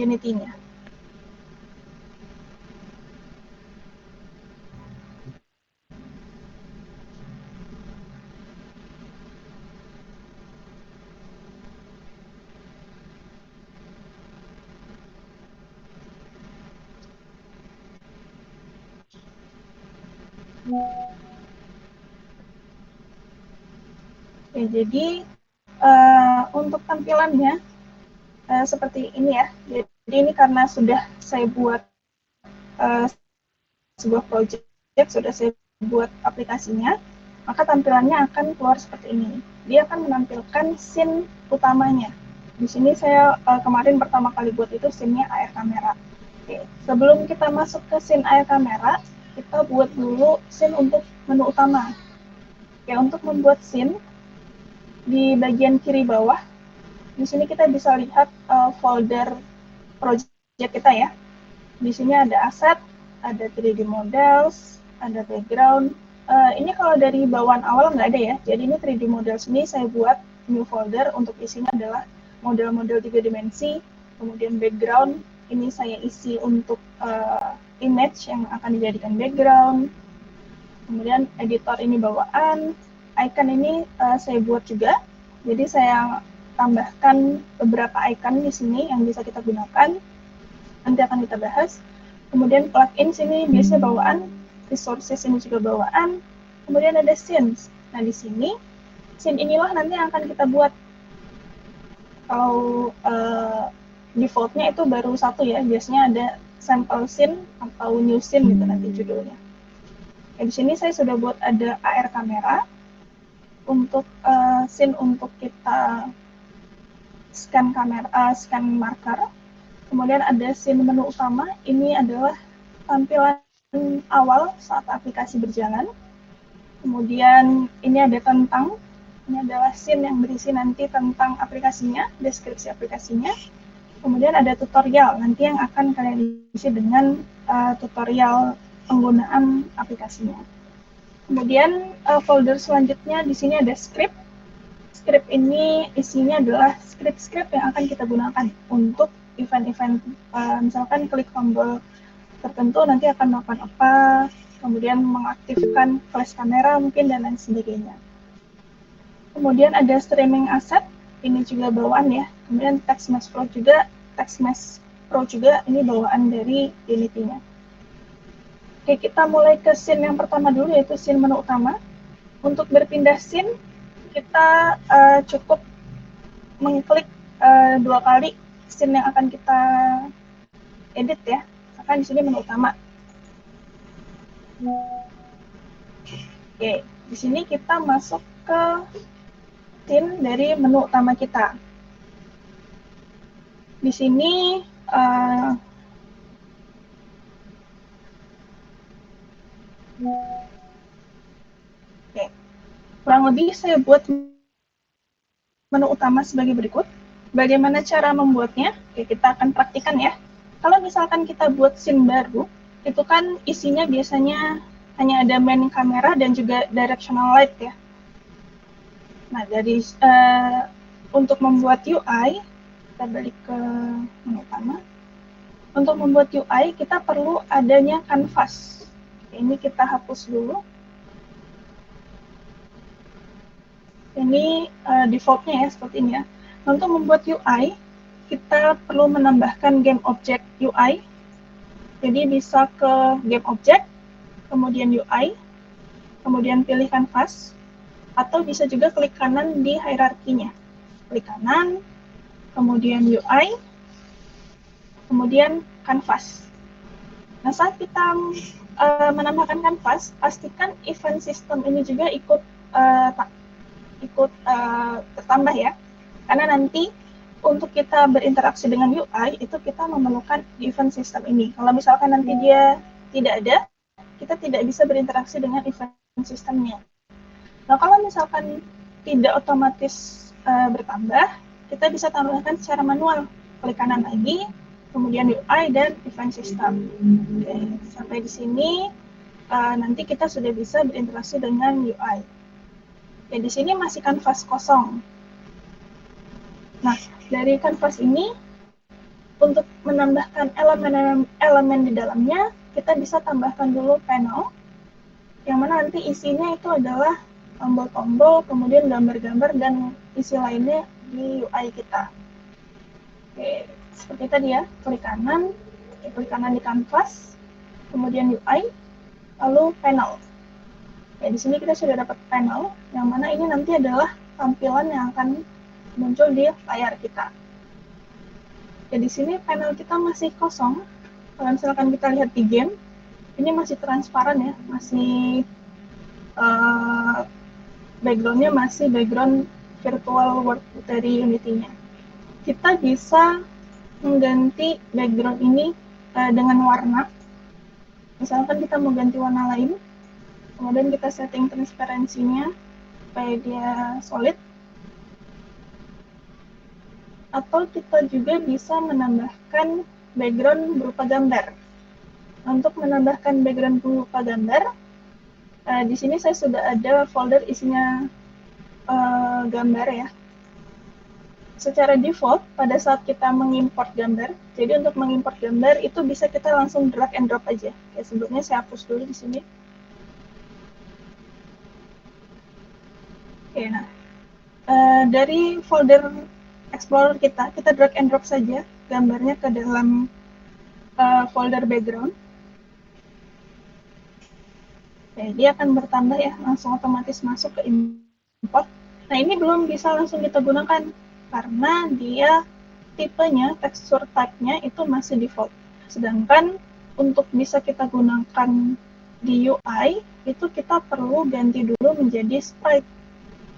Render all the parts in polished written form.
Unity-nya. Oke, jadi untuk tampilannya seperti ini ya. Jadi ini karena sudah saya buat sebuah project, sudah saya buat aplikasinya, maka tampilannya akan keluar seperti ini. Dia akan menampilkan scene utamanya. Di sini saya kemarin pertama kali buat itu scene-nya AR kamera. Oke, sebelum kita masuk ke scene AR kamera, kita buat dulu scene untuk menu utama. Oke, untuk membuat scene, di bagian kiri bawah, di sini kita bisa lihat folder project kita ya. Di sini ada aset, ada 3D models, ada background. Ini kalau dari bawaan awal nggak ada ya. Jadi ini 3D models ini saya buat new folder, untuk isinya adalah model-model 3 dimensi, kemudian background, ini saya isi untuk image yang akan dijadikan background, kemudian editor ini bawaan, icon ini saya buat juga, jadi saya tambahkan beberapa icon di sini yang bisa kita gunakan, nanti akan kita bahas. Kemudian plugin sini biasanya bawaan, resources ini juga bawaan, kemudian ada scenes. Nah di sini scene inilah nanti yang akan kita buat. Kalau defaultnya itu baru satu ya, biasanya ada sample scene atau new scene gitu nanti judulnya. Di sini saya sudah buat ada AR kamera untuk scene untuk kita scan kamera, scan marker. Kemudian ada scene menu utama, ini adalah tampilan awal saat aplikasi berjalan. Kemudian ini ada tentang, ini adalah scene yang berisi nanti tentang aplikasinya, deskripsi aplikasinya. Kemudian ada tutorial, nanti yang akan kalian isi dengan tutorial penggunaan aplikasinya. Kemudian folder selanjutnya di sini ada script. Script ini isinya adalah script-script yang akan kita gunakan untuk event-event, misalkan klik tombol tertentu nanti akan melakukan apa, kemudian mengaktifkan flash kamera mungkin dan lain sebagainya. Kemudian ada streaming asset, ini juga bawaan ya. Kemudian text mesh pro juga, ini bawaan dari Unity-nya. Oke, kita mulai ke scene yang pertama dulu, yaitu scene menu utama. Untuk berpindah scene, kita cukup mengklik 2 kali scene yang akan kita edit ya. Misalkan di sini menu utama. Oke, di sini kita masuk ke scene dari menu utama kita. Di sini oke, kurang lebih saya buat menu utama sebagai berikut. Bagaimana cara membuatnya? Oke, kita akan praktikan ya. Kalau misalkan kita buat scene baru, itu kan isinya biasanya hanya ada main kamera dan juga directional light ya. Nah, dari untuk membuat UI, kita balik ke menu utama. Untuk membuat UI, kita perlu adanya canvas. Ini kita hapus dulu. Ini defaultnya ya, seperti ini ya. Untuk membuat UI, kita perlu menambahkan game object UI. Jadi bisa ke game object, kemudian UI, kemudian pilih canvas, atau bisa juga klik kanan di hierarkinya. Klik kanan, kemudian UI, kemudian canvas. Nah, saat kita menambahkan canvas, pastikan event system ini juga ikut tertambah ya. Karena nanti untuk kita berinteraksi dengan UI, itu kita memerlukan event system ini. Kalau misalkan nanti dia tidak ada, kita tidak bisa berinteraksi dengan event systemnya. Nah, kalau misalkan tidak otomatis bertambah, kita bisa tambahkan secara manual. Klik kanan lagi, kemudian UI dan event system. Oke, sampai di sini nanti kita sudah bisa berinteraksi dengan UI. Oke, di sini masih kanvas kosong. Nah, dari kanvas ini untuk menambahkan elemen di dalamnya, kita bisa tambahkan dulu panel, yang mana nanti isinya itu adalah tombol-tombol, kemudian gambar-gambar, dan isi lainnya di UI kita. Oke, seperti tadi ya, klik kanan di kanvas, kemudian UI, lalu panel. Ya, di sini kita sudah dapat panel, yang mana ini nanti adalah tampilan yang akan muncul di layar kita. Ya, di sini panel kita masih kosong. Kalau misalkan kita lihat di game, ini masih transparan ya, masih background-nya masih background virtual world dari Unity-nya. Kita bisa mengganti background ini dengan warna. Misalkan kita mau ganti warna lain, kemudian kita setting transparansinya supaya dia solid. Atau kita juga bisa menambahkan background berupa gambar. Untuk menambahkan background berupa gambar, di sini saya sudah ada folder isinya gambar ya. Secara default, pada saat kita mengimport gambar, jadi untuk mengimport gambar itu bisa kita langsung drag and drop aja. Ya, sebelumnya saya hapus dulu di sini. Oke, nah dari folder Explorer kita drag and drop saja gambarnya ke dalam folder background. Oke, dia akan bertambah ya, langsung otomatis masuk ke import. Nah, ini belum bisa langsung kita gunakan karena dia tipenya, tekstur type-nya itu masih default. Sedangkan untuk bisa kita gunakan di UI, itu kita perlu ganti dulu menjadi sprite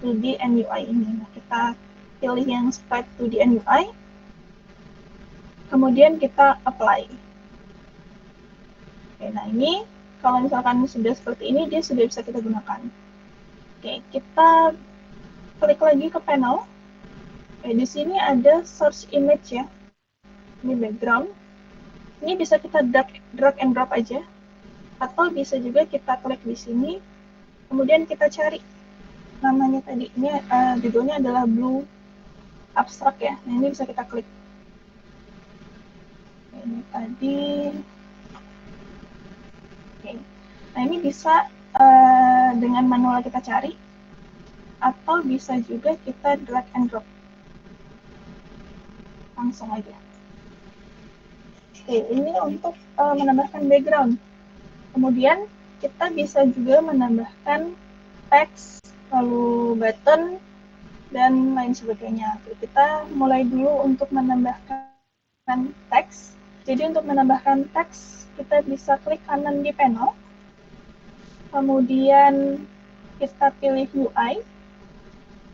2D and UI ini. Nah, kita pilih yang sprite 2D and UI, kemudian kita apply. Oke, nah ini kalau misalkan sudah seperti ini, dia sudah bisa kita gunakan. Oke, kita klik lagi ke panel. Oke, di sini ada search image ya, ini background. Ini bisa kita drag and drop aja, atau bisa juga kita klik di sini, kemudian kita cari namanya tadi. Ini judulnya adalah Blue Abstract ya. Nah, ini bisa kita klik. Ini tadi. Oke. Nah, ini bisa dengan manual kita cari, atau bisa juga kita drag and drop. Langsung aja. Oke, ini untuk menambahkan background. Kemudian kita bisa juga menambahkan teks, lalu button, dan lain sebagainya. Oke, kita mulai dulu untuk menambahkan teks. Jadi untuk menambahkan teks, kita bisa klik kanan di panel, kemudian kita pilih UI,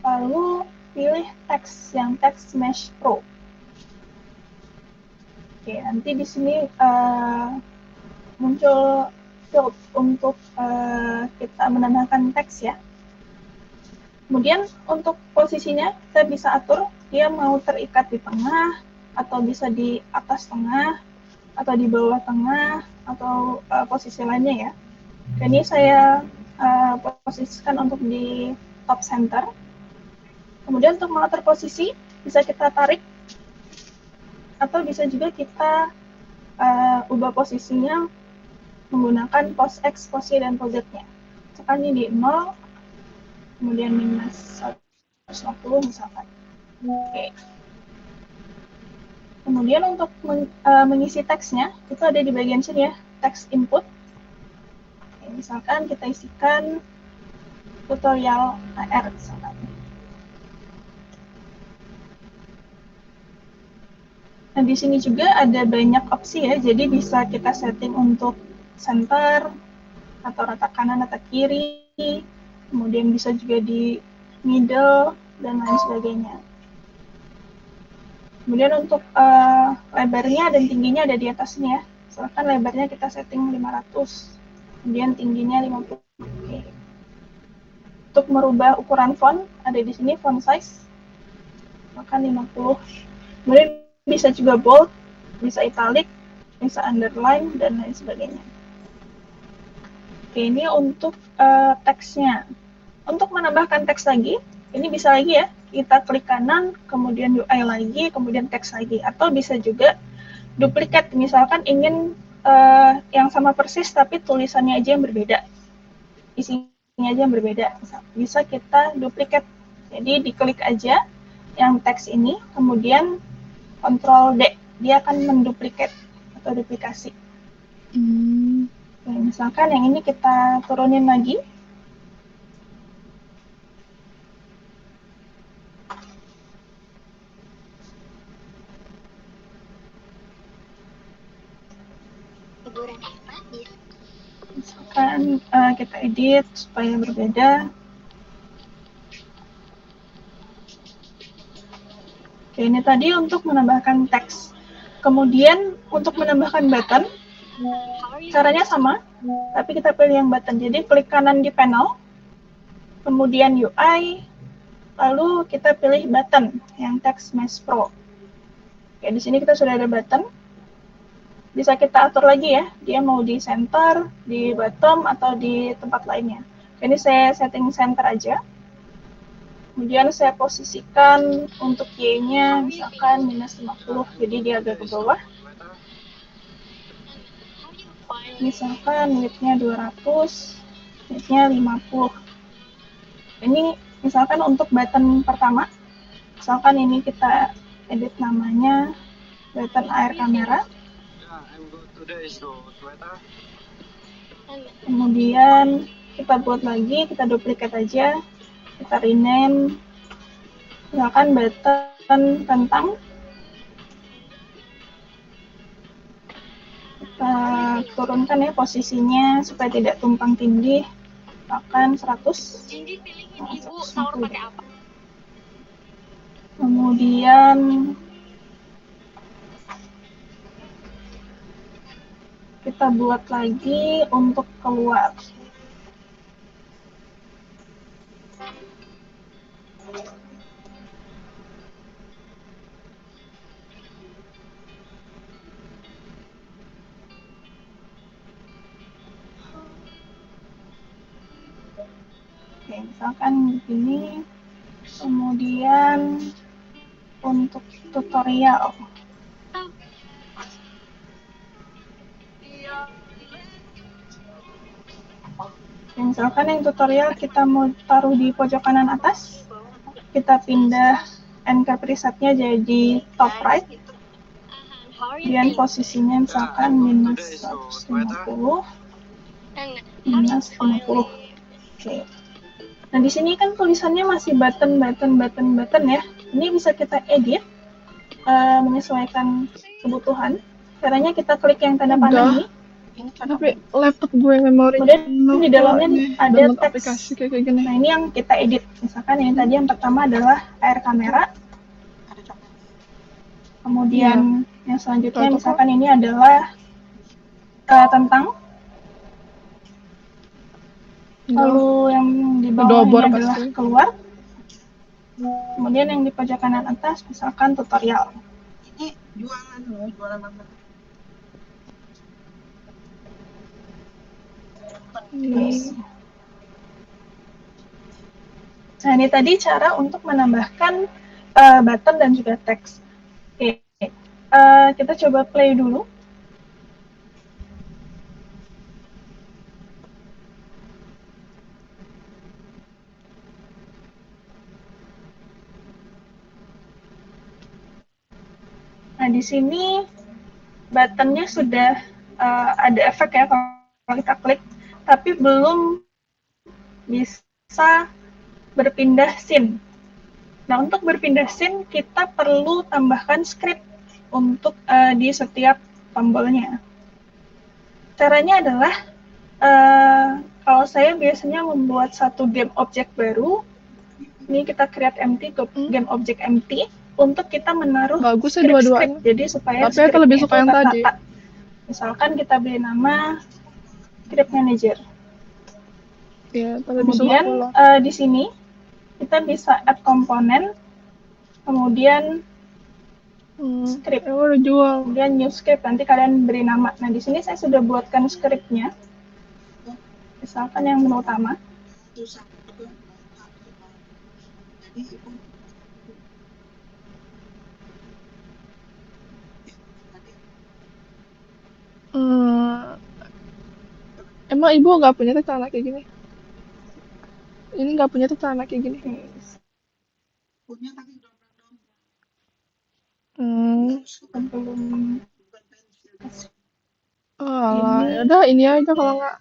lalu pilih teks yang teks Mesh Pro. Oke, nanti di sini muncul field untuk kita menambahkan teks ya. Kemudian untuk posisinya kita bisa atur dia mau terikat di tengah, atau bisa di atas tengah, atau di bawah tengah, atau posisi lainnya ya. Dan ini saya posisikan untuk di top center. Kemudian untuk mengatur posisi bisa kita tarik, atau bisa juga kita ubah posisinya menggunakan pos X, pos Y, dan pos Z-nya. Misalkan ini di 0, kemudian minus 150 misalkan. Oke. Kemudian untuk mengisi teksnya, itu ada di bagian sini ya, teks input. Oke, misalkan kita isikan tutorial AR misalkan. Nah, di sini juga ada banyak opsi ya, jadi bisa kita setting untuk center, atau rata kanan, rata kiri, kemudian bisa juga di middle, dan lain sebagainya. Kemudian untuk lebarnya dan tingginya ada di atas sini ya. Misalkan lebarnya kita setting 500, kemudian tingginya 50. Oke. Untuk merubah ukuran font, ada di sini font size, misalkan 50. Kemudian bisa juga bold, bisa italic, bisa underline, dan lain sebagainya. Oke, ini untuk teksnya. Untuk menambahkan teks lagi, ini bisa lagi ya, kita klik kanan, kemudian UI lagi, kemudian teks lagi. Atau bisa juga duplikat, misalkan ingin yang sama persis tapi tulisannya aja yang berbeda, isinya aja yang berbeda, bisa kita duplikat. Jadi diklik aja yang teks ini, kemudian Ctrl D, dia akan menduplikat atau duplikasi. Nah, misalkan yang ini kita turunin lagi. Misalkan kita edit supaya berbeda. Oke, ini tadi untuk menambahkan teks. Kemudian untuk menambahkan button, caranya sama, tapi kita pilih yang button. Jadi klik kanan di panel, kemudian UI, lalu kita pilih button yang Text Mesh Pro. Oke, di sini kita sudah ada button. Bisa kita atur lagi ya, dia mau di center, di bottom, atau di tempat lainnya. Oke, ini saya setting center aja. Kemudian saya posisikan untuk Y-nya misalkan -50, jadi dia agak ke bawah. Misalkan width-nya 200, width-nya 50. Ini misalkan untuk button pertama, misalkan ini kita edit namanya button air kamera. Kemudian kita buat lagi, kita duplikat aja, kita rename, misalkan button tentang, kita turunkan ya posisinya supaya tidak tumpang tindih, misalkan 100. Kemudian kita buat lagi untuk keluar. Oke, misalkan begini. Kemudian untuk tutorial, misalkan yang tutorial kita mau taruh di pojok kanan atas, kita pindah anchor presetnya jadi top right, kemudian posisinya misalkan -150, -50. Oke. Nah, di sini kan tulisannya masih button ya. Ini bisa kita edit menyesuaikan kebutuhan. Caranya kita klik yang tanda panah ini. Tapi laptop gue memori. Kemudian di dalamnya ada teks. Aplikasi kayak gini. Nah, ini yang kita edit. Misalkan ini tadi yang pertama adalah air kamera. Kemudian yang selanjutnya misalkan ini adalah tentang. Lalu yang di bawah ini adalah keluar. Kemudian yang di pojok kanan atas misalkan tutorial. Ini jualan loh, jualan apa? Nah, ini tadi cara untuk menambahkan button dan juga teks. Oke, kita coba play dulu. Nah, di sini buttonnya sudah ada efek ya kalau kita klik, tapi belum bisa berpindah scene. Nah, untuk berpindah scene kita perlu tambahkan script untuk di setiap tombolnya. Caranya adalah kalau saya biasanya membuat satu game object baru. Ini kita create empty, game object empty, untuk kita menaruh script. Jadi supaya scriptnya itu tertata. Misalkan kita beri nama script manager. Ya, kemudian di sini kita bisa add komponen, kemudian script, kemudian new script, nanti kalian beri nama. Nah, di sini saya sudah buatkan scriptnya. Misalkan yang menu utama. Emang ibu nggak punya tuh celana kayak gini? Ini nggak punya tuh celana kayak gini. Oke, Punya tapi dobrak-dobrak. Hmm. Nggak suka. sebelum Bukan pensil. Oh, alah. ini Yaudah, ini aja kalau nggak.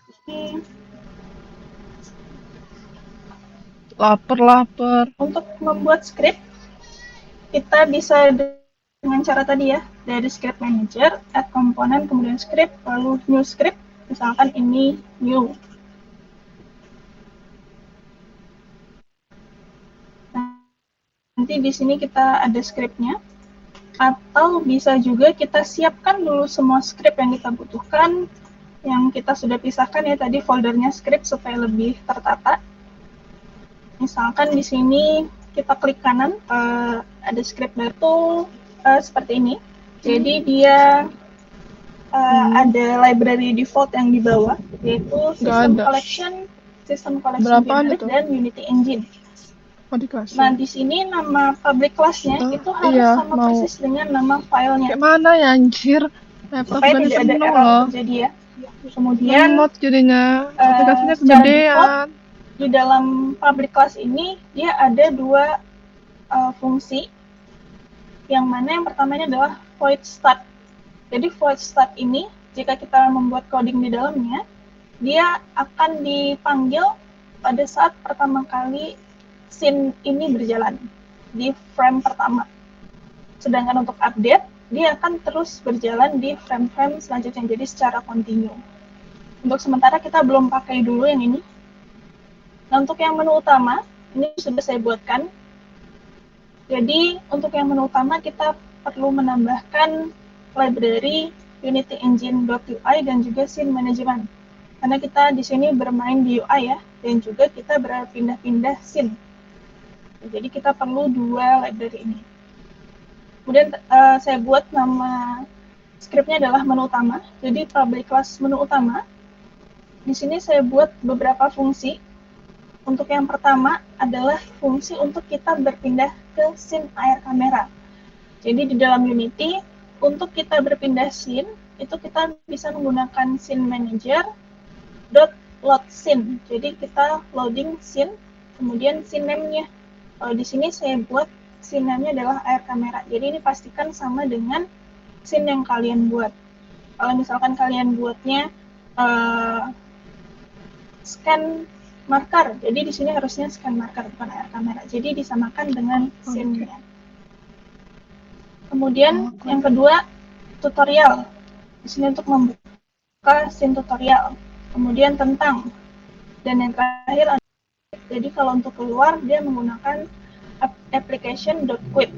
Lapar. untuk membuat script kita bisa dengan cara tadi ya, dari script manager, add komponen, kemudian script, lalu new script, misalkan ini new. Nanti di sini kita ada scriptnya, atau bisa juga kita siapkan dulu semua script yang kita butuhkan, yang kita sudah pisahkan ya tadi foldernya script supaya lebih tertata. Misalkan di sini kita klik kanan, ada script baru seperti ini. Jadi dia ada library default yang di bawah, yaitu System Collection, System Collection Generic, dan Unity Engine. Nah, di sini nama public class-nya itu harus sama persis dengan nama filenya. Kayak mana ya anjir? Supaya tidak ada error terjadi ya. Kemudian jadinya aplikasinya kegedean. Di dalam public class ini dia ada dua fungsi. Yang mana yang pertamanya adalah void start. Jadi void start ini jika kita membuat coding di dalamnya, dia akan dipanggil pada saat pertama kali scene ini berjalan di frame pertama. Sedangkan untuk update, dia akan terus berjalan di frame-frame selanjutnya, jadi secara kontinu. Untuk sementara kita belum pakai dulu yang ini. Nah, untuk yang menu utama, ini sudah saya buatkan. Jadi, untuk yang menu utama kita perlu menambahkan library Unity Engine.ui dan juga scene management. Karena kita di sini bermain di UI ya, dan juga kita berpindah-pindah scene. Jadi kita perlu dua library ini. Kemudian saya buat nama scriptnya adalah menu utama. Jadi public class menu utama. Di sini saya buat beberapa fungsi. Untuk yang pertama adalah fungsi untuk kita berpindah ke scene air kamera. Jadi di dalam Unity, untuk kita berpindah scene, itu kita bisa menggunakan scene manager .load scene. Jadi kita loading scene, kemudian scene name-nya. Di sini saya buat scene name-nya adalah air kamera. Jadi ini pastikan sama dengan scene yang kalian buat. Kalau misalkan kalian buatnya scan marker, jadi di sini harusnya scan marker bukan air kamera. Jadi disamakan dengan scene-nya. Kemudian yang kedua tutorial. Di sini untuk membuka scene tutorial. Kemudian tentang. Dan yang terakhir, jadi kalau untuk keluar dia menggunakan application.quit.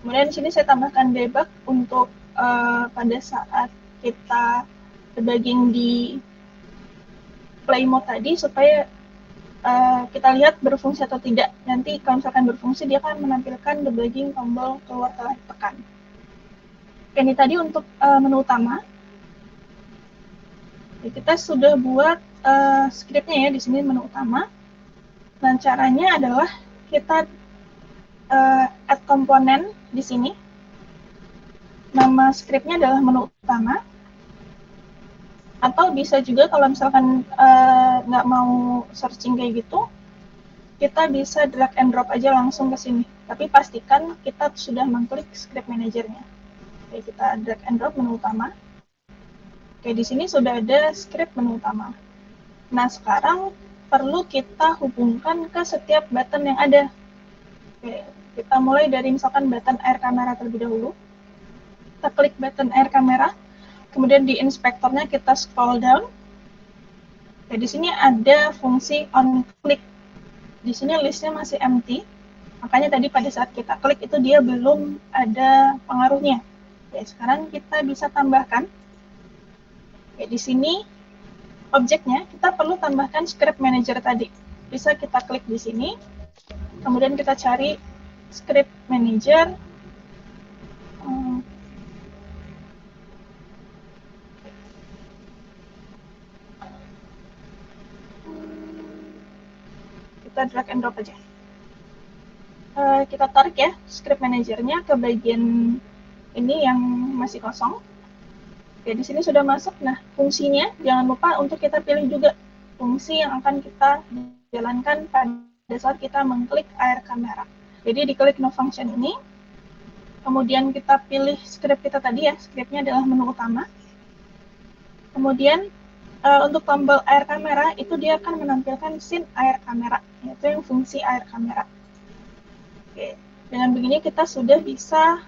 Kemudian di sini saya tambahkan debug untuk pada saat kita debugging di play mode tadi supaya kita lihat berfungsi atau tidak. Nanti kalau misalkan berfungsi dia akan menampilkan debugging tombol keluar telah ditekan. Ini tadi untuk menu utama. Kita sudah buat scriptnya ya di sini menu utama. Dan caranya adalah kita add komponen di sini. Nama scriptnya adalah menu utama. Atau bisa juga kalau misalkan nggak mau searching kayak gitu, kita bisa drag and drop aja langsung ke sini. Tapi pastikan kita sudah mengklik script manajernya. Oke, kita drag and drop menu utama. Oke, di sini sudah ada script menu utama. Nah, sekarang perlu kita hubungkan ke setiap button yang ada. Oke, kita mulai dari misalkan button air kamera terlebih dahulu. Kita klik button air kamera, kemudian di inspektornya kita scroll down. Oke, di sini ada fungsi on click. Di sini listnya masih empty, makanya tadi pada saat kita klik itu dia belum ada pengaruhnya. Oke, sekarang kita bisa tambahkan. Oke, di sini objeknya kita perlu tambahkan script manager tadi. Bisa kita klik di sini, kemudian kita cari script manager. Kita drag and drop aja. Kita tarik ya script manajernya ke bagian ini yang masih kosong. Oke, di sini sudah masuk. Nah, fungsinya jangan lupa untuk kita pilih juga fungsi yang akan kita jalankan pada saat kita mengklik air kamera. Jadi diklik no function ini, kemudian kita pilih script kita tadi ya, scriptnya adalah menu utama. Kemudian untuk tombol air kamera itu dia akan menampilkan scene air kamera, yaitu yang fungsi air kamera. Oke, dengan begini kita sudah bisa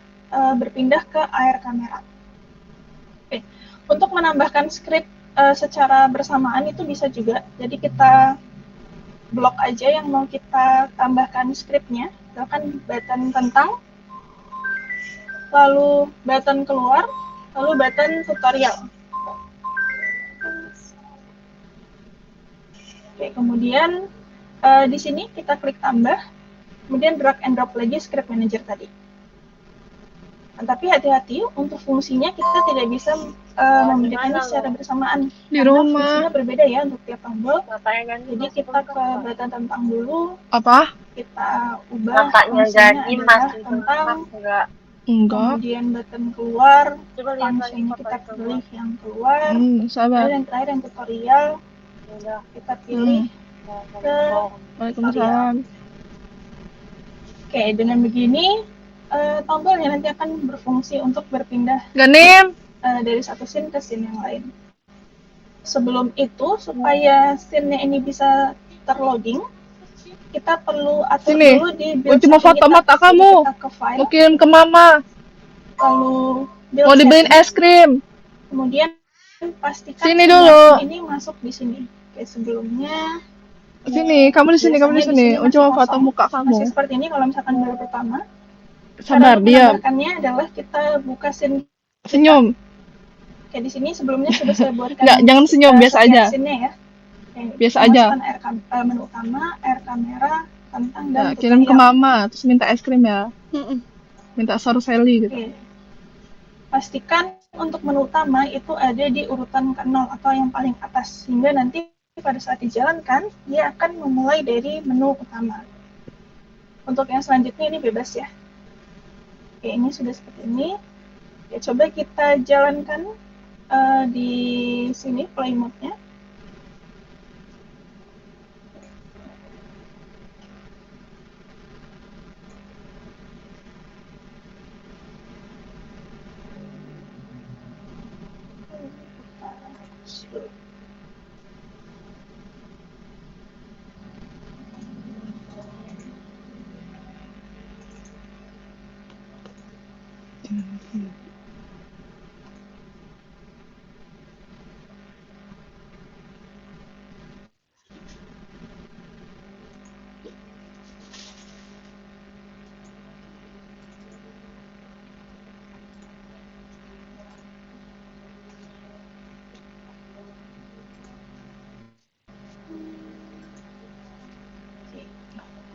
berpindah ke air kamera. Oke, untuk menambahkan script secara bersamaan itu bisa juga. Jadi kita blok aja yang mau kita tambahkan scriptnya, misalkan button tentang, lalu button keluar, lalu button tutorial. Oke, kemudian di sini kita klik tambah, kemudian drag and drop lagi script manager tadi. Tapi hati-hati, untuk fungsinya kita tidak bisa membedakannya secara bersamaan. Di karena rumah. fungsinya berbeda ya untuk tiap tombol. Jadi kita ke button tentang dulu. Apa? Kita ubah Bapaknya fungsinya jadi adalah masih tentang. enggak. Enggak. Kemudian button keluar. Coba lihat lagi Fungsinya foto kita itu. pilih yang keluar. Sabar. Lalu yang terakhir yang tutorial. Udah. Kita pilih ke Waalaikumsalam. Oke, dengan begini tombolnya nanti akan berfungsi untuk berpindah Ganim. dari satu scene ke scene yang lain. Sebelum itu, supaya scene-nya ini bisa terloading, kita perlu atur Sini. dulu di build Cuma setting foto kita. mata Jadi kamu. kita ke file, Mau kirim ke mama. lalu build Mau dibeliin setting. es krim. Kemudian pastikan Sini scene dulu. ini masuk di sini. Oke, sebelumnya Sini, kamu di sini, kamu di biasanya sini. masih Cuma foto kosong. muka kamu. Masih seperti ini kalau misalkan baru pertama. Sabar, Cara diam. menambahkannya adalah kita buka scene. Senyum. Oke, di sini sebelumnya sudah saya buatkan. Nggak, jangan senyum, biasa setiap aja. scene-nya ya. Oke, Biasa kita aja. masukkan menu utama, air kamera, tentang, dan Nah, tutorial. kirim ke mama, terus minta es krim ya. Minta Sorcelli gitu. Oke. Pastikan untuk menu utama itu ada di urutan ke-0 atau yang paling atas, sehingga nanti pada saat dijalankan, dia akan memulai dari menu utama. Untuk yang selanjutnya ini bebas ya. Oke, ini sudah seperti ini. Oke, coba kita jalankan di sini play mode-nya.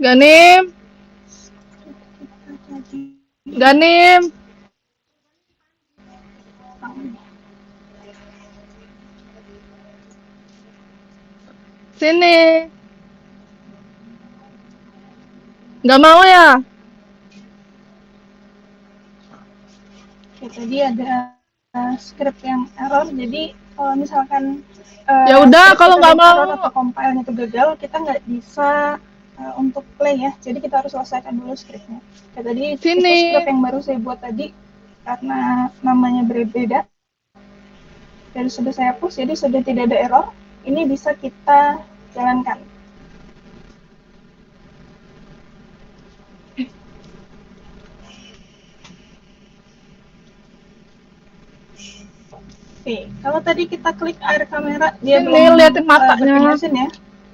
Ganim. Ganim. Sini. Nggak mau ya? Oke, tadi ada script yang error, jadi kalau misalkan Ya udah, script kalau kita nggak ada error mau. atau compile-nya itu gagal, kita nggak bisa untuk play ya, jadi kita harus selesaikan dulu scriptnya. Oke, tadi itu Sini. script yang baru saya buat tadi, karena namanya berbeda, dan sudah saya hapus, jadi sudah tidak ada error, ini bisa kita jalankan. Oke, kalau tadi kita klik air kamera, dia Sini, belum liatin matanya. berpindah scene ya.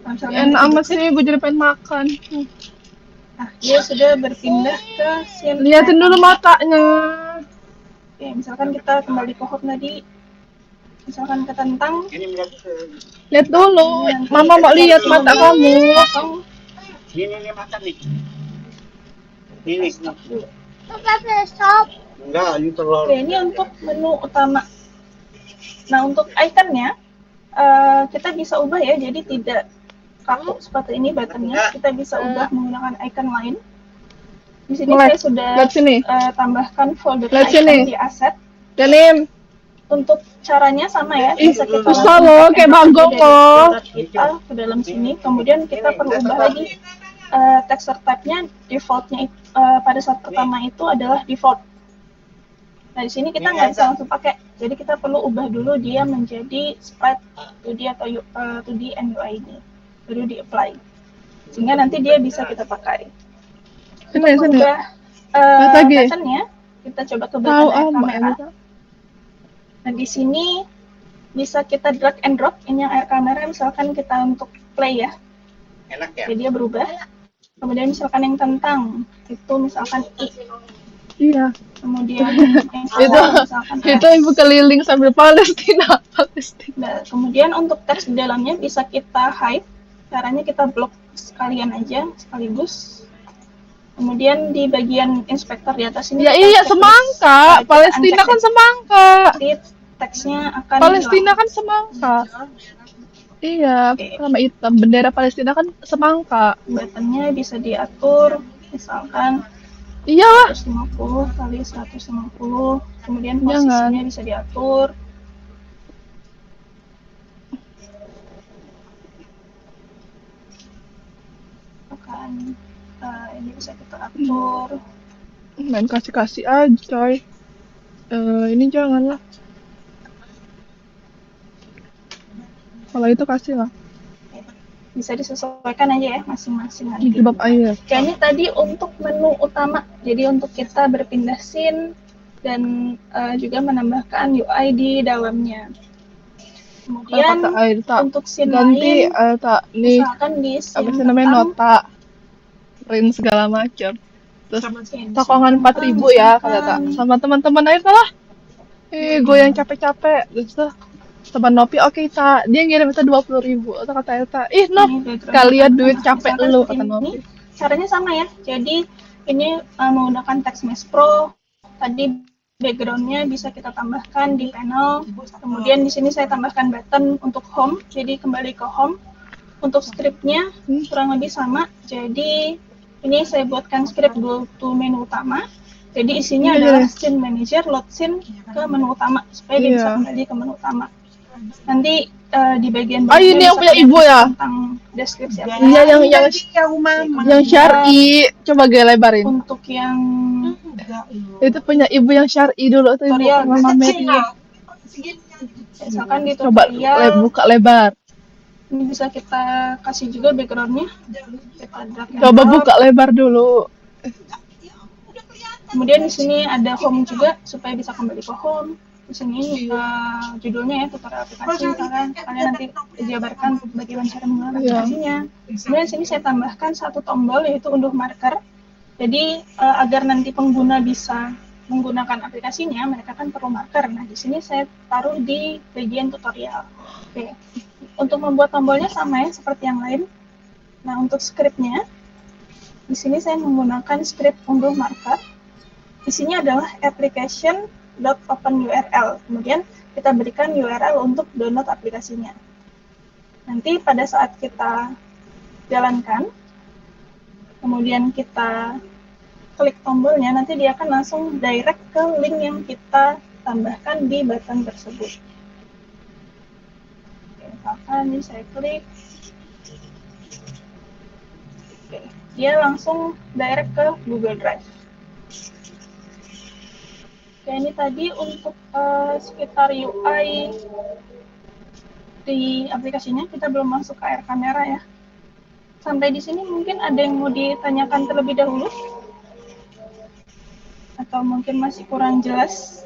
Kalau misalkan Enak kita amat klik, sih, gue jadi pengen makan. nah, dia sudah berpindah ke scene. Liatin dulu matanya. Oke, misalkan kita kembali ke home tadi, misalkan ke tentang. Ini lihat Lihat dulu, Nanti mama mau lihat waktu mata kamu. kosong, ini makan nih. Ini stop dulu. enggak, ini telur. Oke, ini untuk menu utama. Nah, untuk ikonnya kita bisa ubah ya, jadi tidak kaku seperti ini buttonnya. Kita bisa ubah menggunakan icon lain. Di sini Lihat, saya sudah lihat sini. tambahkan folder Lihat icon sini. di asset. Ganim. Untuk caranya sama ya, Ih, bisa kita susah langsung loh, drag and kayak drop aja bagong dari loh. Explorer kita ke dalam sini. Kemudian kita perlu ubah lagi texture type-nya, default-nya pada saat pertama itu adalah default. Nah, di sini kita nggak bisa langsung pakai, jadi kita perlu ubah dulu dia menjadi sprite 2D atau 2D and UI ini, baru di-apply. Sehingga nanti dia bisa kita pakai. Untuk Sini. mengubah Lihat lagi. button-nya, kita coba ke Tahu button air mbak kamera. Nah, di sini bisa kita drag and drop. Ini yang air kamera, misalkan kita untuk play ya. Enak ya? Jadi dia berubah. Kemudian misalkan yang tentang, itu misalkan I. Iya. Kemudian yang misalkan Itu S. ibu keliling sambil Palestina. Nah, kemudian untuk teks di dalamnya bisa kita hide. Caranya kita blok sekalian aja, sekaligus. Kemudian di bagian inspektor di atas ini. Ya iya, semangka. Palestina kan semangka. Nanti teksnya akan Palestina hilang. kan semangka. Iya, sama hitam. Bendera Palestina kan semangka. Buttonnya bisa diatur, misalkan Iyalah. 150 kali 150. Kemudian Jangan. posisinya bisa diatur. Akan ini bisa kita atur. Main kasih-kasih aja, coy. Ini janganlah. Kalau itu kasih lah. Bisa disesuaikan aja ya masing-masing nanti. Jilbab air. Kayaknya tadi untuk menu utama. Jadi untuk kita berpindah scene dan juga menambahkan UI di dalamnya. Kemudian air, tak. untuk scene Ganti lain, tak nih. misalkan di scene Apa sih namanya, nota, print segala macam. Terus tokongan 4.000 ya kata tak. Sama teman-teman air lah. Gue yang capek-capek. Terus tuh teman Nopi, oke tak, dia ngirim itu 20.000. Atau kata Eta, Nop, kalian duit capek lu, kata Nopi. Caranya sama ya, jadi ini menggunakan TextMesh Pro. Tadi backgroundnya bisa kita tambahkan di panel. Kemudian di sini saya tambahkan button untuk home, jadi kembali ke home. Untuk scriptnya kurang lebih sama, jadi ini saya buatkan script go to menu utama. Jadi isinya adalah scene manager, load scene ke menu utama supaya dia bisa kembali ke menu utama. Nanti di bagian bawah ini yang punya ibu ya tentang deskripsi apa. Iya, yang syar'i. Coba gue lebarin. Untuk yang itu punya ibu yang syar'i dulu tuh, ibu Mama Mary. Misalkan di tutorial coba buka lebar. Ini bisa kita kasih juga backgroundnya. Coba buka lebar dulu. Kemudian di sini ada home juga supaya bisa kembali ke home. Di sini judulnya ya, tutorial aplikasi, misalkan kalian nanti dijabarkan bagaimana cara menggunakan aplikasinya. Kemudian di sini saya tambahkan satu tombol yaitu unduh marker. Jadi agar nanti pengguna bisa menggunakan aplikasinya, mereka kan perlu marker. Nah, di sini saya taruh di bagian tutorial. Oke. Untuk membuat tombolnya sama ya seperti yang lain. Nah, untuk scriptnya, di sini saya menggunakan script unduh marker. Isinya adalah application.openURL. Kemudian kita berikan URL untuk download aplikasinya. Nanti pada saat kita jalankan, kemudian kita klik tombolnya, nanti dia akan langsung direct ke link yang kita tambahkan di button tersebut. Misalkan ini saya klik, dia langsung direct ke Google Drive. Oke, ini tadi untuk sekitar UI di aplikasinya. Kita belum masuk ke air kamera ya. Sampai di sini mungkin ada yang mau ditanyakan terlebih dahulu? Atau mungkin masih kurang jelas?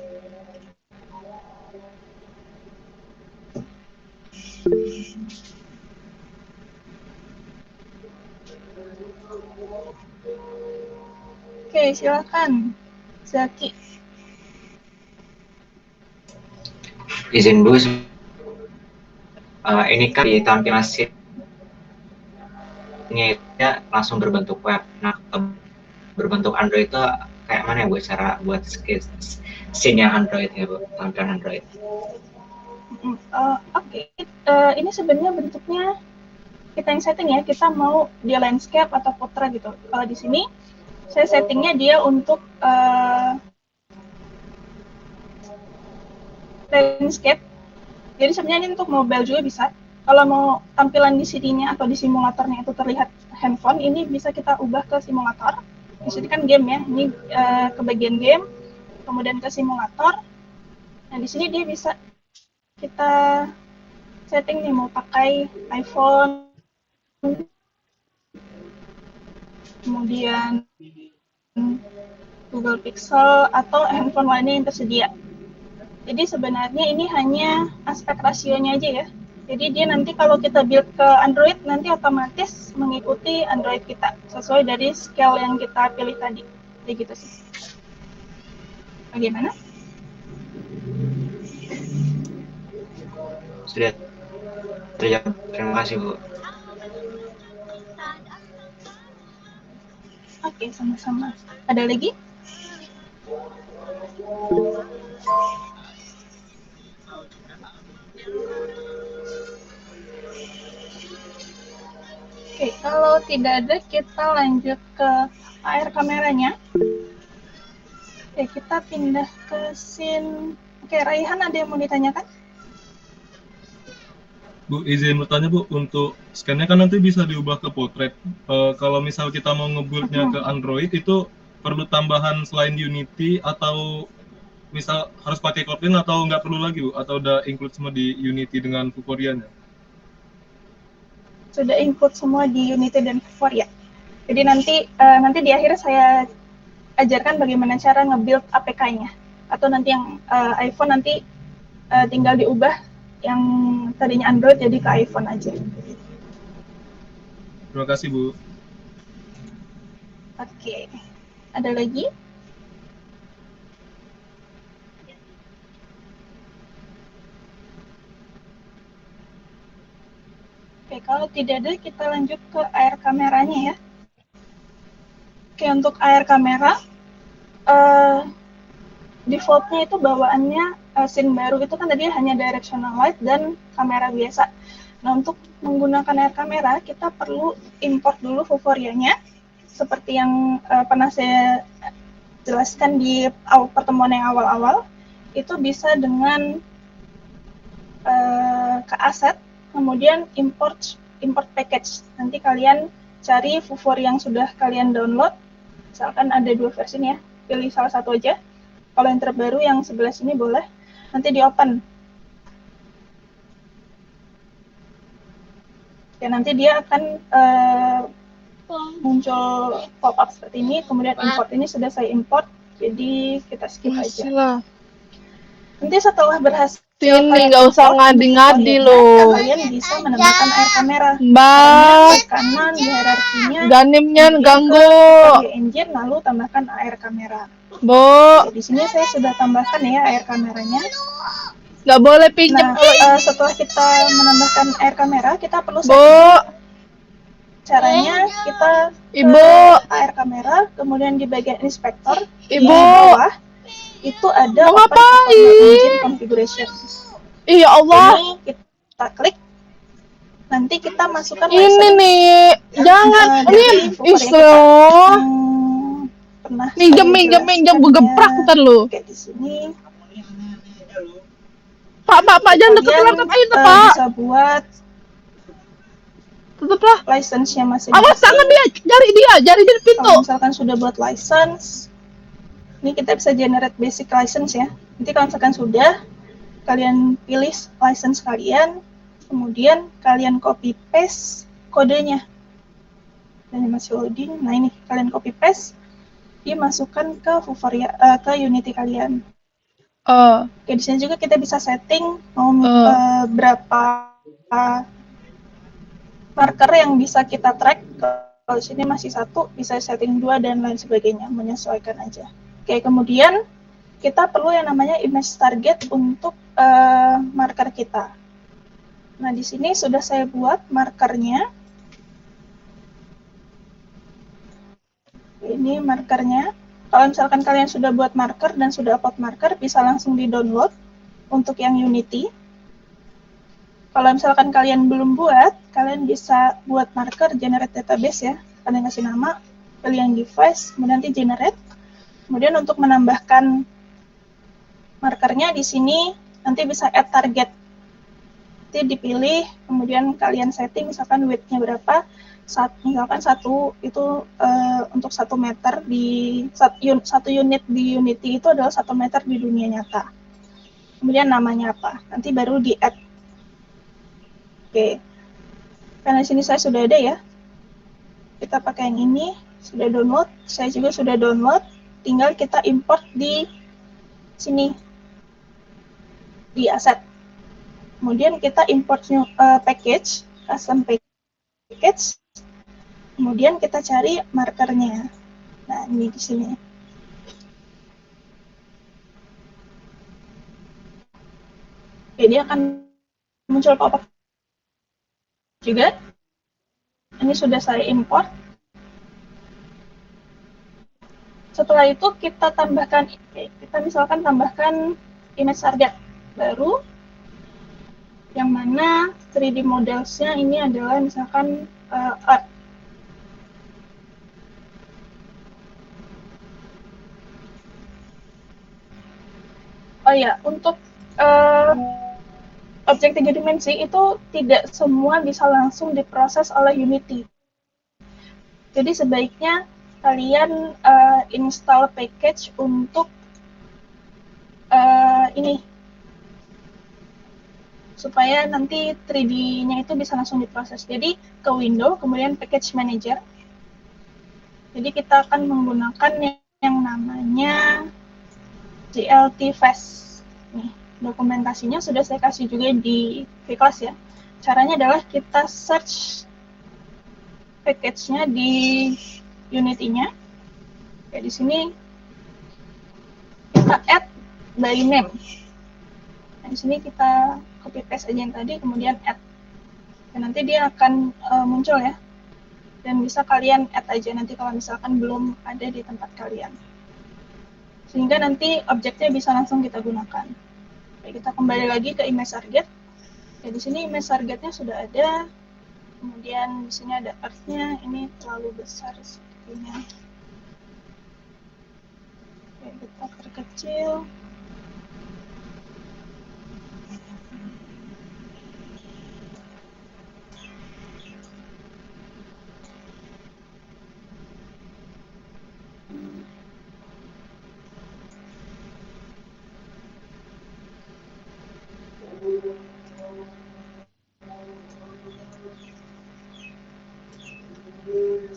Oke, silakan. Zaki. Izin dulu, ini kan di tampilan scene-nya langsung berbentuk web. Nah, berbentuk Android itu kayak mana ya buat cara buat scene yang Android ya, Bu? Tampilan Android. Oke. Ini sebenarnya bentuknya kita yang setting ya. Kita mau dia landscape atau portrait gitu. Kalau di sini saya settingnya dia untuk landscape. Jadi sebenarnya ini untuk mobile juga bisa. Kalau mau tampilan di CD-nya atau di simulatornya itu terlihat handphone, ini bisa kita ubah ke simulator. Di sini kan game ya, ini ke bagian game, kemudian ke simulator. Nah di sini dia bisa kita setting nih mau pakai iPhone, kemudian Google Pixel atau handphone lainnya yang tersedia. Jadi sebenarnya ini hanya aspek rasionya aja ya. Jadi dia nanti kalau kita build ke Android nanti otomatis mengikuti Android kita sesuai dari scale yang kita pilih tadi. Kayak gitu sih. Bagaimana? Sudah terjawab. Terima kasih, Bu. Oke, sama-sama. Ada lagi? Oke, kalau tidak ada kita lanjut ke AR kameranya. Oke, kita pindah ke scene. Oke, Raihan ada yang mau ditanyakan? Bu, izin bertanya Bu, untuk scan-nya kan nanti bisa diubah ke portrait. Kalau misal kita mau nge-build-nya ke Android, itu perlu tambahan selain Unity atau misal harus pakai Kotlin atau nggak perlu lagi Bu? Atau udah include semua di Unity dengan Vuforia-nya? Sudah include semua di Unity dan Vuforia. Jadi nanti di akhir saya ajarkan bagaimana cara nge-build APK-nya. Atau nanti yang iPhone nanti tinggal diubah yang tadinya Android jadi ke iPhone aja. Terima kasih Bu. Oke. Ada lagi? Oke, kalau tidak ada kita lanjut ke AR kameranya ya. Oke, untuk AR kamera defaultnya itu bawaannya scene baru itu kan tadi hanya directional light dan kamera biasa. Nah, untuk menggunakan AR kamera kita perlu import dulu Vuforia-nya seperti yang pernah saya jelaskan di pertemuan yang awal-awal. Itu bisa dengan ke aset, kemudian import package. Nanti kalian cari Vuforia yang sudah kalian download, misalkan ada 2 versi ya, pilih salah satu aja. Kalau yang terbaru yang sebelah sini boleh, nanti di open. Ya, nanti dia akan muncul pop-up seperti ini, kemudian import ini sudah saya import, jadi kita skip aja. Nanti setelah berhasil Sini nggak usah ngadi-ngadi loh. Kalian bisa menambahkan AR kamera. Mbak, Kanan di hierarkinya. ganimnya ganggu. Engine lalu tambahkan AR kamera. Bu, Oke, di sini saya sudah tambahkan ya AR kameranya. nggak boleh pinjam. Nah, setelah kita menambahkan AR kamera, kita perlu Bu, caranya kita Ibu, AR kamera, kemudian di bagian inspektor Ibu. di bawah itu ada Mau ngapain? engine configuration. Iya Allah. Ini kita klik, nanti kita masukkan Ini license. nih, jangan. Ini Islam. Pernah Minjem gue geprak ntar lu. Oke, di sini Pak, jangan deket-deket air tuh, Pak. bisa buat Tetep lah. license-nya masih. Awas tangan dia, jari di pintu. Kalau misalkan sudah buat license, ini kita bisa generate basic license ya. Nanti kalau misalkan sudah, kalian pilih license kalian, kemudian kalian copy paste kodenya. Dan masih loading. Nah ini kalian copy paste, dimasukkan ke Vuforia, ke Unity kalian. Oke, di sini juga kita bisa setting mau berapa marker yang bisa kita track. Kalau di sini masih 1, bisa setting 2 dan lain sebagainya, menyesuaikan aja. Oke, kemudian kita perlu yang namanya image target untuk marker kita. Nah, di sini sudah saya buat markernya. Ini markernya. Kalau misalkan kalian sudah buat marker dan sudah upload marker, bisa langsung di-download untuk yang Unity. Kalau misalkan kalian belum buat, kalian bisa buat marker, generate database ya. Kalian kasih nama, pilih yang device, kemudian nanti generate. Kemudian untuk menambahkan markernya di sini nanti bisa add target. Nanti dipilih, kemudian kalian setting misalkan width-nya berapa, misalkan satu itu untuk 1 meter di satu unit di Unity itu adalah 1 meter di dunia nyata. Kemudian namanya apa, nanti baru di add. Oke, karena sini saya sudah ada ya, kita pakai yang ini, sudah download, saya juga sudah download, tinggal kita import di sini, di aset. Kemudian kita import package, custom package, kemudian kita cari markernya. Nah, ini di sini. Jadi akan muncul pop-up juga. Ini sudah saya import. Setelah itu kita tambahkan, kita misalkan tambahkan image target baru, yang mana 3D models-nya ini adalah misalkan Earth. Oh ya, untuk objek 3 dimensi itu tidak semua bisa langsung diproses oleh Unity. Jadi sebaiknya kalian install package untuk ini, supaya nanti 3D-nya itu bisa langsung diproses. Jadi ke window, kemudian package manager. Jadi kita akan menggunakan yang namanya GLT Fast. Nih, dokumentasinya sudah saya kasih juga di kelas ya. Caranya adalah kita search package-nya di Unity-nya. Ya, di sini kita add by name. Nah, di sini kita copy paste aja yang tadi, kemudian add. Dan nanti dia akan muncul ya. Dan bisa kalian add aja nanti kalau misalkan belum ada di tempat kalian. Sehingga nanti objeknya bisa langsung kita gunakan. Oke, kita kembali lagi ke image target. Ya, di sini image targetnya sudah ada. Kemudian di sini ada earth-nya, ini terlalu besar sepertinya. Oke, kita perkecil.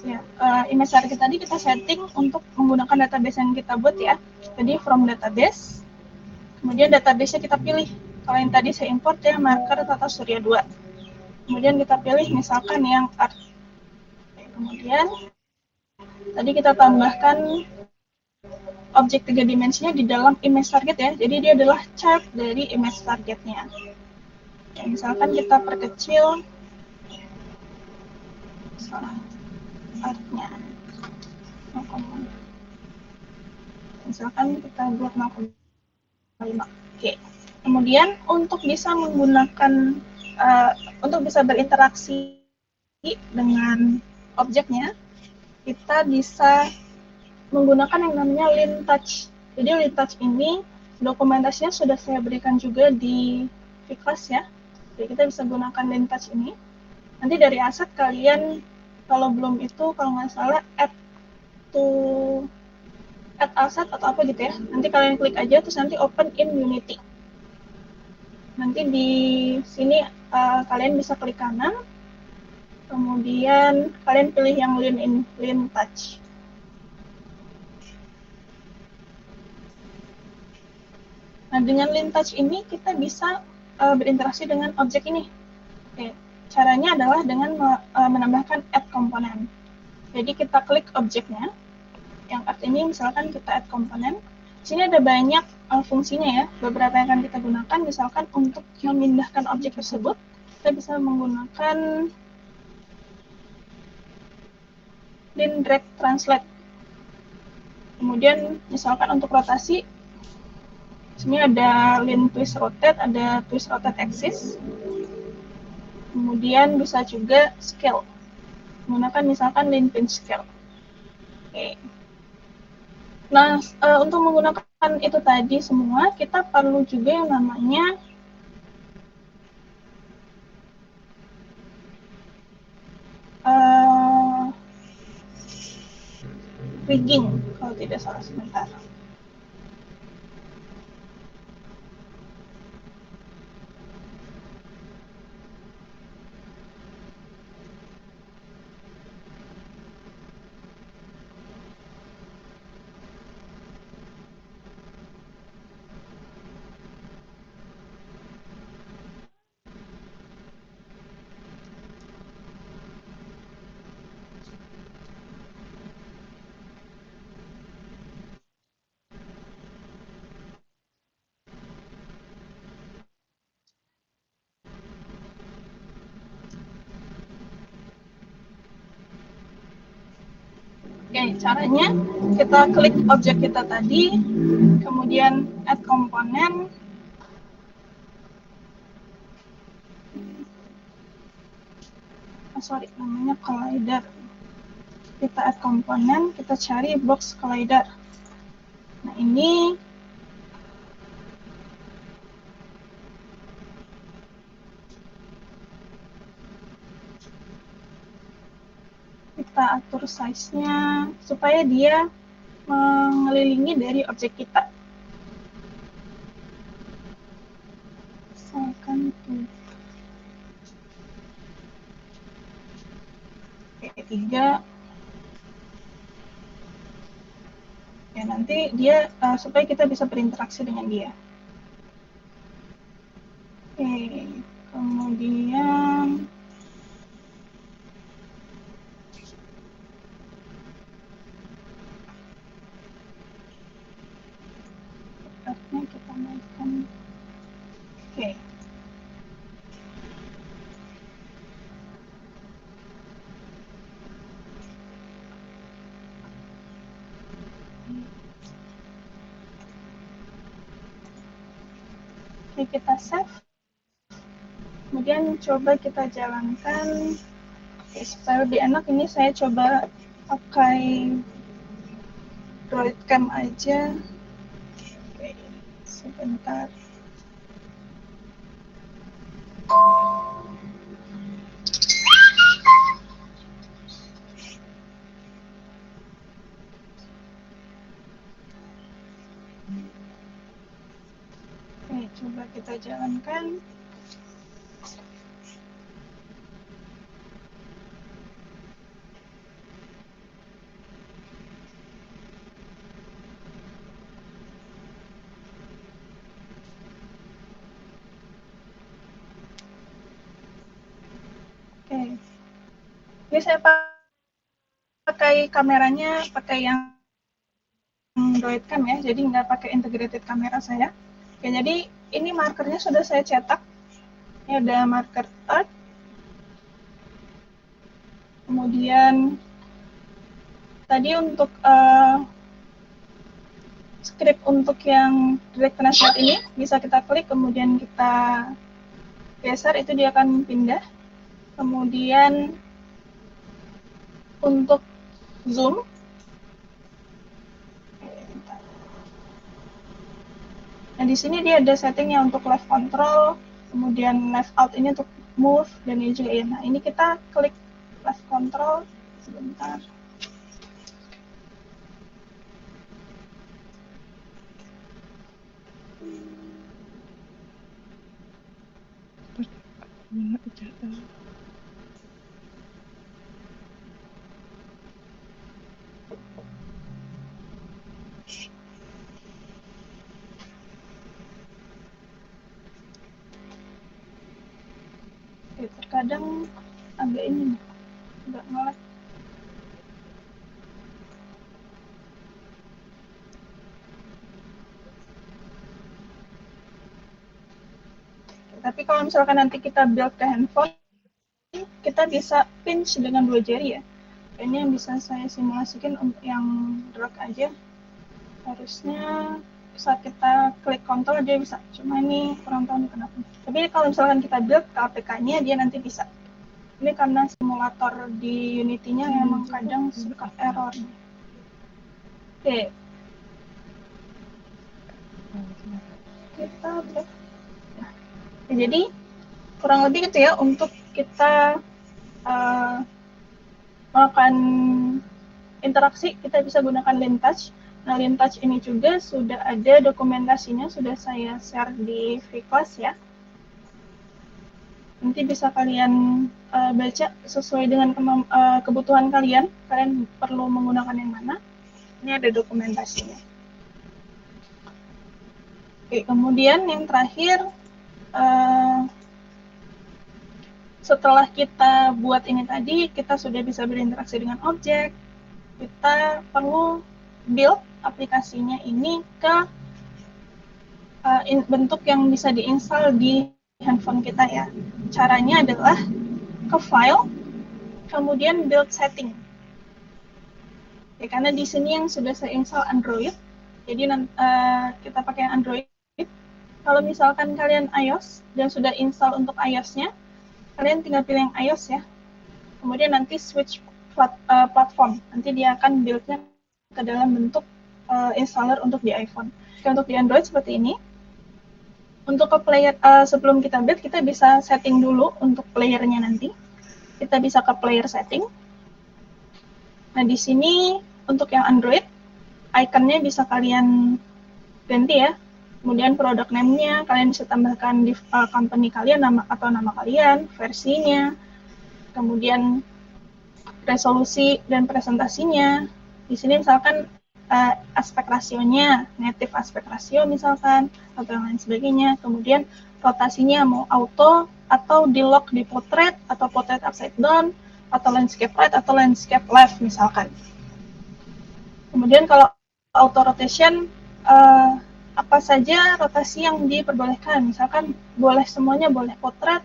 Ya, image target tadi kita setting untuk menggunakan database yang kita buat ya. Jadi from database, kemudian database-nya kita pilih. Kalau yang tadi saya import ya marker Tata Surya 2. Kemudian kita pilih misalkan yang art. Kemudian tadi kita tambahkan objek 3 dimensinya di dalam image target ya. Jadi dia adalah chart dari image targetnya. Ya, misalkan kita perkecil artnya. Misalkan kita buat 0,5. Oke. Kemudian untuk bisa menggunakan untuk bisa berinteraksi dengan objeknya, kita bisa menggunakan yang namanya Lean Touch. Jadi Lean Touch ini dokumentasinya sudah saya berikan juga di kelas ya. Jadi kita bisa gunakan Lean Touch ini. Nanti dari aset kalian kalau belum itu kalau nggak salah add asset atau apa gitu ya. Nanti kalian klik aja terus nanti open in Unity. Nanti di sini kalian bisa klik kanan. Kemudian kalian pilih yang Lean Touch. Nah, dengan Lean Touch ini kita bisa berinteraksi dengan objek ini. Oke. Caranya adalah dengan menambahkan add component. Jadi kita klik objeknya. Yang art ini misalkan kita add component. Di sini ada banyak fungsinya ya. Beberapa yang akan kita gunakan misalkan untuk memindahkan objek tersebut, kita bisa menggunakan Lean Drag Translate. Kemudian misalkan untuk rotasi, di sini ada Lean Twist Rotate, ada Twist Rotate Axis. Kemudian bisa juga scale. Menggunakan misalkan Lean Pinch Scale. Oke. Nah, untuk menggunakan itu tadi semua, kita perlu juga yang namanya rigging, kalau tidak salah, sebentar. Oke, caranya kita klik objek kita tadi, kemudian add komponen, namanya collider. Kita add komponen, kita cari box collider. Nah, ini kita atur size-nya supaya dia mengelilingi dari objek kita. Misalkan 3. Ya, nanti dia supaya kita bisa berinteraksi dengan dia. Oke, kemudian kita naikkan. Oke. Oke, kita save. Kemudian coba kita jalankan. Oke, supaya lebih enak, ini saya coba pakai DroidCam aja. Oke, sebentar. Oke, coba kita jalankan. Oke, ini saya pakai kameranya, pakai yang DroidCam ya, jadi nggak pakai integrated kamera saya. Oke, jadi ini markernya sudah saya cetak. Ini ada marker Earth. Kemudian tadi untuk script untuk yang direct translate ini bisa kita klik, kemudian kita geser, itu dia akan pindah. Kemudian untuk zoom, nah di sini dia ada settingnya untuk left control, kemudian left out ini untuk move, dan ini juga ya. Nah, ini kita klik left control sebentar. Oke, terkadang agak ini agak ngelag. Tapi kalau misalkan nanti kita build ke handphone, kita bisa pinch dengan 2 jari ya. Ini yang bisa saya simulasikan untuk yang drag aja. Harusnya saat kita klik kontrol dia bisa. Cuma ini kurang tahu nih kenapa. Tapi kalau misalkan kita build ke APK-nya, dia nanti bisa. Ini karena simulator di Unity-nya memang kadang suka error. Oke. Kita jadi kurang lebih gitu ya untuk kita melakukan interaksi, kita bisa gunakan Lean-Touch. Nah, Lean-Touch ini juga sudah ada dokumentasinya, sudah saya share di free class ya. Nanti bisa kalian baca sesuai dengan kebutuhan kalian perlu menggunakan yang mana. Ini ada dokumentasinya. Oke, kemudian yang terakhir, setelah kita buat ini tadi, kita sudah bisa berinteraksi dengan objek, kita perlu build aplikasinya ini ke bentuk yang bisa diinstal di handphone kita ya. Caranya adalah ke file, kemudian build setting. Ya, karena di sini yang sudah saya install Android, jadi kita pakai Android. Kalau misalkan kalian iOS dan sudah install untuk iOS-nya, kalian tinggal pilih yang iOS ya. Kemudian nanti switch platform, nanti dia akan build-nya ke dalam bentuk installer untuk di iPhone. Untuk di Android seperti ini. Untuk ke player, sebelum kita build, kita bisa setting dulu untuk playernya nanti. Kita bisa ke player setting. Nah, di sini untuk yang Android, ikonnya bisa kalian ganti ya. Kemudian product name-nya, kalian bisa tambahkan di company kalian, nama kalian, versinya, kemudian resolusi dan presentasinya. Di sini misalkan aspek rasionya, native aspek rasio misalkan, atau yang lain sebagainya. Kemudian rotasinya mau auto, atau di lock di portrait, atau portrait upside down, atau landscape right, atau landscape left misalkan. Kemudian kalau auto rotation, apa saja rotasi yang diperbolehkan. Misalkan boleh semuanya, boleh portrait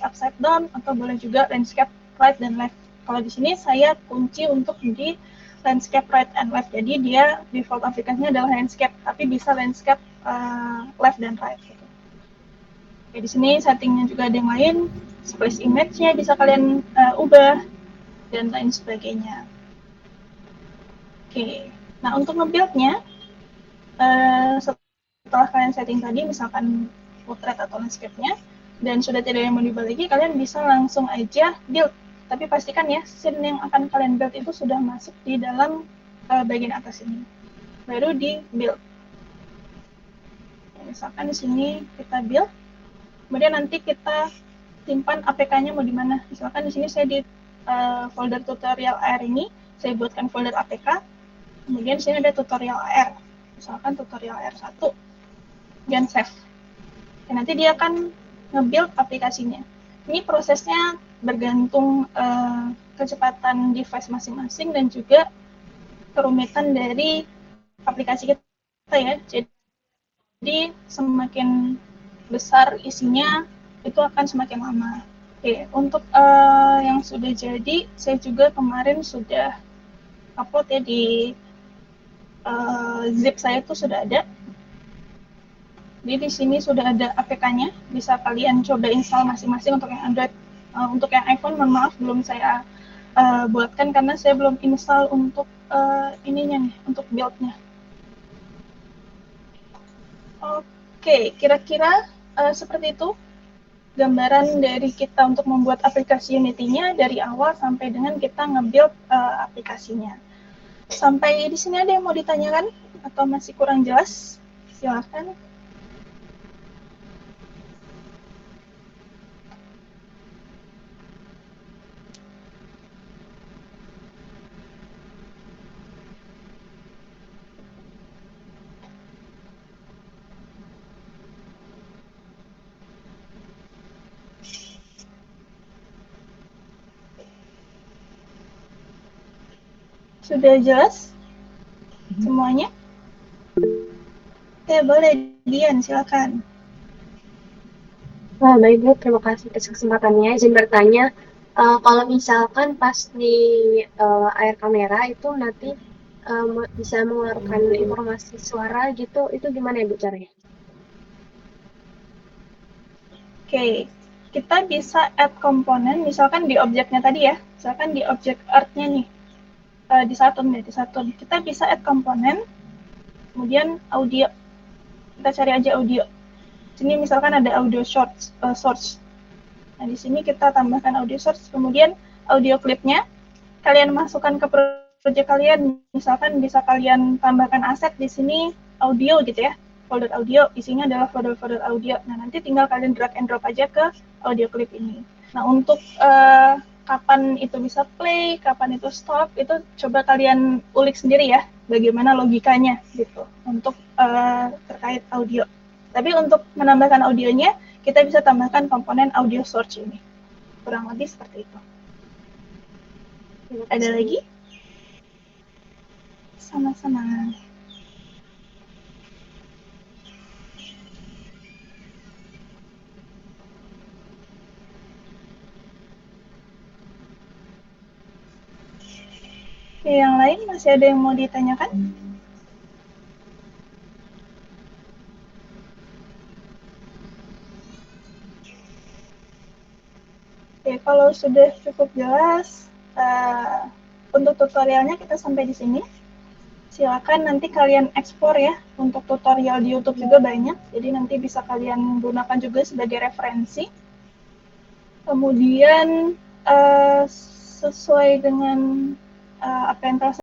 upside down, atau boleh juga landscape right dan left. Kalau di sini saya kunci untuk di landscape right and left. Jadi dia default aplikasinya adalah landscape, tapi bisa landscape left dan right. Gitu. Oke, di sini settingnya juga ada yang lain. Splash image-nya bisa kalian ubah dan lain sebagainya. Oke, nah untuk nge-build-nya, setelah kalian setting tadi, misalkan portrait atau landscape-nya, dan sudah tidak yang mau diubah lagi, kalian bisa langsung aja build. Tapi pastikan ya, scene yang akan kalian build itu sudah masuk di dalam bagian atas ini. Baru di build. Misalkan di sini kita build, kemudian nanti kita simpan APK-nya mau di mana. Misalkan di sini saya di folder tutorial AR ini, saya buatkan folder APK, kemudian di sini ada tutorial AR. Misalkan tutorial AR1, dan save. Dan nanti dia akan nge-build aplikasinya. Ini prosesnya bergantung kecepatan device masing-masing dan juga kerumitan dari aplikasi kita ya. Jadi semakin besar isinya, itu akan semakin lama. Oke, untuk yang sudah jadi, saya juga kemarin sudah upload ya di zip saya itu sudah ada. Jadi di sini sudah ada APK-nya, bisa kalian coba install masing-masing untuk yang Android. Untuk yang iPhone, mohon maaf belum saya buatkan karena saya belum install untuk ininya nih, untuk build-nya. Oke, kira-kira seperti itu gambaran dari kita untuk membuat aplikasi Unity-nya dari awal sampai dengan kita nge-build aplikasinya. Sampai di sini ada yang mau ditanyakan atau masih kurang jelas? Silakan. Sudah jelas semuanya? Oke, boleh Dian, silakan. Wah, baik Bu, terima kasih atas kesempatannya. Izin bertanya, kalau misalkan pas di air kamera itu nanti bisa mengeluarkan informasi suara gitu, itu gimana ya Bu caranya? Oke, kita bisa add komponen, misalkan di objeknya tadi ya, misalkan di objek art-nya nih, di Saturn, kita bisa add komponen, kemudian audio. kita cari aja audio. Sini misalkan ada audio source. Nah, di sini kita tambahkan audio source, kemudian audio klipnya kalian masukkan ke project kalian. Misalkan bisa kalian tambahkan aset di sini audio gitu ya, folder audio, isinya adalah folder-folder audio. Nah, nanti tinggal kalian drag and drop aja ke audio clip ini. Nah, untuk kapan itu bisa play, kapan itu stop, itu coba kalian ulik sendiri ya, bagaimana logikanya gitu untuk terkait audio. Tapi untuk menambahkan audionya, kita bisa tambahkan komponen audio source ini. Kurang lebih seperti itu. Ada lagi? Sama-sama. Oke, yang lain masih ada yang mau ditanyakan? Oke, kalau sudah cukup jelas, untuk tutorialnya kita sampai di sini. Silakan nanti kalian ekspor ya, untuk tutorial di YouTube juga banyak, jadi nanti bisa kalian gunakan juga sebagai referensi. Kemudian sesuai dengan apa yang telah